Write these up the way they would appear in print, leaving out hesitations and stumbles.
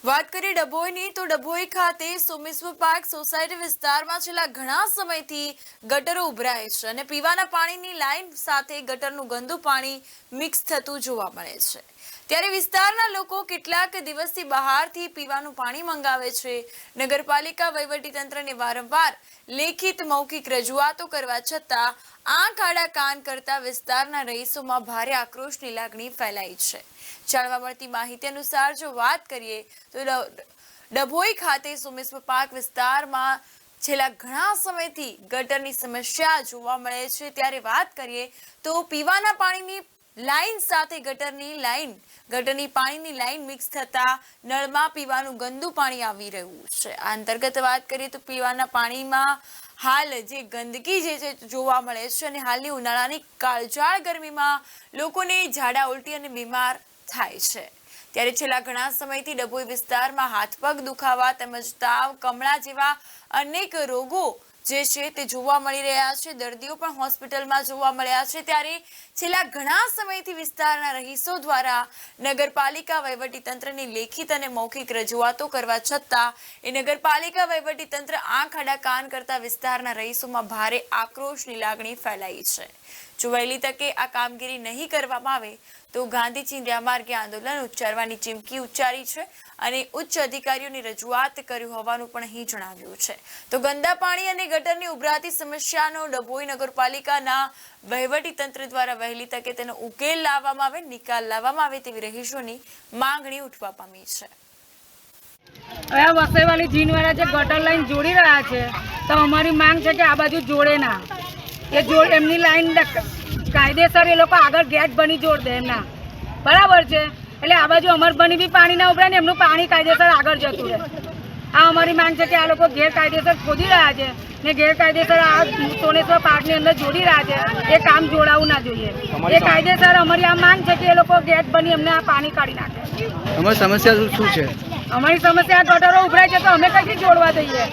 વાત કરીએ ડભોઈની તો ડભોઈ ખાતે સોમેશ્વર પાર્ક સોસાયટી વિસ્તારમાં છેલ્લા ઘણા સમયથી ગટરો ઉભરાય છે અને પીવાના પાણીની લાઈન સાથે ગટરનું ગંદુ પાણી મિક્સ થતું જોવા મળે છે। ત્યારે વિસ્તારના લોકો કેટલાક દિવસથી બહારથી પીવાનું પાણી મંગાવે છે। નગરપાલિકા વહીવટીતંત્રને વારંવાર લેખિત મૌખિક રજૂઆતો કરવા છતાં આંખ આડા કાન કરતા વિસ્તારના રહીશોમાં ભારે આક્રોશની લાગણી ફેલાઈ છે। જાણવા મળતી માહિતી અનુસાર જો વાત કરીએ તો ડભોઈ ખાતે સોમેશ્વર પાર્ક વિસ્તારમાં છેલ્લા ઘણા સમયથી ગટરની સમસ્યા જોવા મળે છે। ત્યારે વાત કરીએ તો પીવાના પાણીની લાઈન સાથે ગટરની પાણીની લાઈન મિક્સ થતા નળમાં પીવાનું ગંદુ પાણી આવી રહ્યું છે। આ અંતર્ગત વાત કરીએ તો પીવાના પાણીમાં હાલ જે ગંદકી જે જોવા મળે છે અને હાલની ઉનાળાની કાળઝાળ ગરમીમાં લોકોને ઝાડા ઉલટી અને બીમાર થાય છે। ત્યારે છેલ્લા ઘણા સમયથી ડભોઈ વિસ્તારમાં હાથ પગ દુખાવા તેમજ તાવ કમળા જેવા અનેક રોગો જે છે તે જોવા મળી રહ્યા છે। દર્દીઓ પણ હોસ્પિટલમાં જોવા મળ્યા છે। ત્યારે છેલ્લા ઘણા સમયથી વિસ્તારના રહીશો દ્વારા નગરપાલિકા વહીવટીતંત્રની લેખિત અને મૌખિક રજૂઆતો કરવા છતાં એ નગરપાલિકા વહીવટીતંત્ર આંખ આડા કાન કરતા વિસ્તારના રહીશોમાં ભારે આક્રોશની લાગણી ફેલાઈ છે। જો વહેલી તકે આ કામગીરી નહીં કરવામાં આવે તો ગાંધી ચિંધ્યા માર્ગે આંદોલન ઉચ્ચારવાની ચીમકી ઉચ્ચારી છે અને ઉચ્ચ અધિકારીઓની રજૂઆત કર્યું હોવાનું પણ અહીં જણાવ્યું છે। તો ગંદા પાણી અને ગટરની ઉભરાતી સમસ્યાનો ડભોઈ નગરપાલિકાના વહીવટીતંત્ર દ્વારા વહેલી તકે તેનો ઉકેલ લાવવામાં આવે, નિકાલ લાવવામાં આવે તેવી રહીશોની માંગણી ઉઠવા પામી છે। હવે વસઈવાળી જીનવાળા જે ગટર લાઈન જોડી રહ્યા છે તો અમારી માંગ છે કે આ બાજુ જોડે ના એમની લાઈન કાયદેસર એ લોકો આગળ ગેટ બની જોડ દે એમના બરાબર છે। એટલે આ બાજુ અમરબની બી પાણી ના ઉભરાય ને એમનું પાણી કાયદેસર આગળ જતું રહે। આ અમારી માંગ છે કે આ લોકો ગેરકાયદેસર ખોદી રહ્યા છે ને ગેરકાયદેસર આ સોમેશ્વર પાર્કની અંદર જોડી રહ્યા છે। એ કામ જોડાવું ના જોઈએ। એ કાયદેસર અમારી આ માંગ છે કે એ લોકો ગેટ બની અમને આ પાણી કાઢી નાખે। અમારી સમસ્યા શું છે? અમારી સમસ્યા ગટરો ઉભરાય છે તો અમે કઈથી જોડવા દઈએ?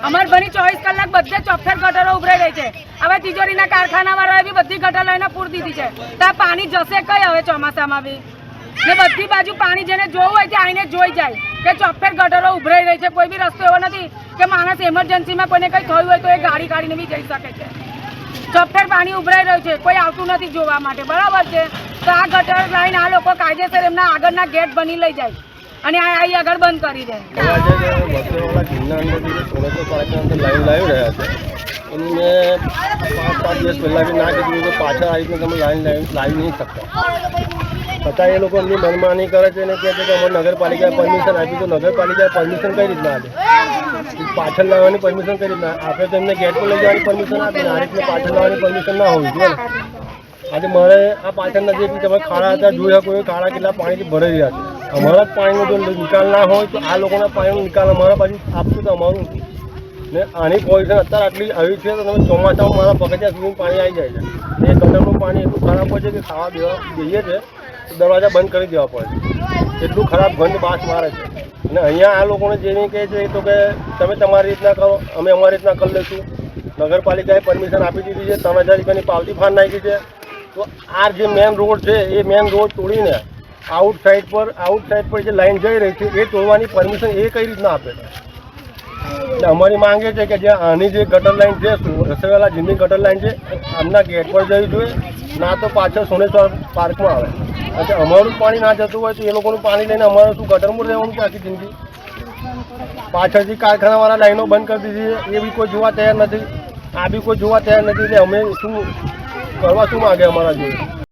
અમાર બની 24 કલાક બધે ચોફેર ગટરો ઉભરાઈ રહી છે। હવે તિજોરીના કારખાના વાળાએ બી બધી ગટર લઈને પૂર દીધી છે તો આ પાણી જશે કઈ હવે ચોમાસામાં બી ને બધી બાજુ પાણી જેને જોવું હોય તે આવીને જોઈ જાય કે ચોફેર ગટરો ઉભરાઈ રહી છે। કોઈ બી રસ્તો એવો નથી કે માણસ એમરજન્સીમાં કોઈને કંઈ થયું હોય તો એ ગાડી કાઢીને બી જઈ શકે છે। ચોફેર પાણી ઉભરાઈ રહ્યું છે, કોઈ આવતું નથી જોવા માટે બરાબર છે। તો આ ગટર લાઈન આ લોકો કાયદેસર એમના આગળના ગેટ બની લઈ જાય અને આ આગળ બંધ કરી દે। લાઈન લાવી રહ્યા છે એની મેં 5 દિવસ પહેલાં બી ના કીધું કે પાછળ આવી રીતે તમે લાઈન લાવી નહીં શકતા છતાં એ લોકો એમની મનમાની કરે છે અને કહે છે કે અમારે નગરપાલિકાએ પરમિશન આપી તો નગરપાલિકાએ પરમિશન કઈ રીતના આપે? પાછળ લાવવાની પરમિશન કઈ રીતના આપણે તો એમને ગેટ પર લઈ જવાની પરમિશન આપી આ રીતના પાછળ લાવવાની પરમિશન ના હોવી જોઈએ ને। આજે મારે આ પાછળ નજીક તમે ખાડા હતા જોઈ શકો એ ખાડા કેટલા પાણીથી ભરાઈ રહ્યા છે। અમારા જ પાણીનો જો નિકાલ ના હોય તો આ લોકોના પાણીનો નિકાલ અમારા બાજુ આપશું તો અમારું ને આની પોઝિશન અત્યારે આટલી આવી છે તો તમે ચોમાસામાં મારા પગથિયા સુધી પાણી આવી જાય છે। એ ગટરનું પાણી એટલું ખરાબ હોય છે કે ખાવા દેવા જઈએ છે તો દરવાજા બંધ કરી દેવા પડે છે। એટલું ખરાબ ગંધ બાસ મારે છે અને અહીંયા આ લોકોને જેવી કહે છે તો કે તમે તમારી રીતના કરો અમે અમારી રીતના કરી લઈશું। નગરપાલિકાએ પરમિશન આપી દીધી છે, 3000 રૂપિયાની પાવતી ફાન નાખી છે। તો આ જે મેન રોડ છે એ મેન રોડ તોડીને આઉટ સાઈડ પર જે લાઈન જઈ રહી છે એ તોડવાની પરમિશન એ કઈ રીતના આપે છે? એટલે અમારી માંગ એ છે કે જે આની જે ગટર લાઈન છે રસોઈવાલા જીની ગટર લાઈન છે આમના ગેટ પર જવી જોઈએ, ના તો પાછળ સોમેશ્વર પાર્કમાં આવે। એટલે અમારું પાણી ના જતું હોય તો એ લોકોનું પાણી લઈને અમારે શું ગટરમાં રહેવાનું છે આખી જિંદગી? પાછળથી કારખાનાવાળા લાઈનો બંધ કરી દીધી છે એ બી કોઈ જોવા તૈયાર નથી, આ બી કોઈ જોવા તૈયાર નથી। એટલે અમે શું કરવા શું માગે અમારા જોડે?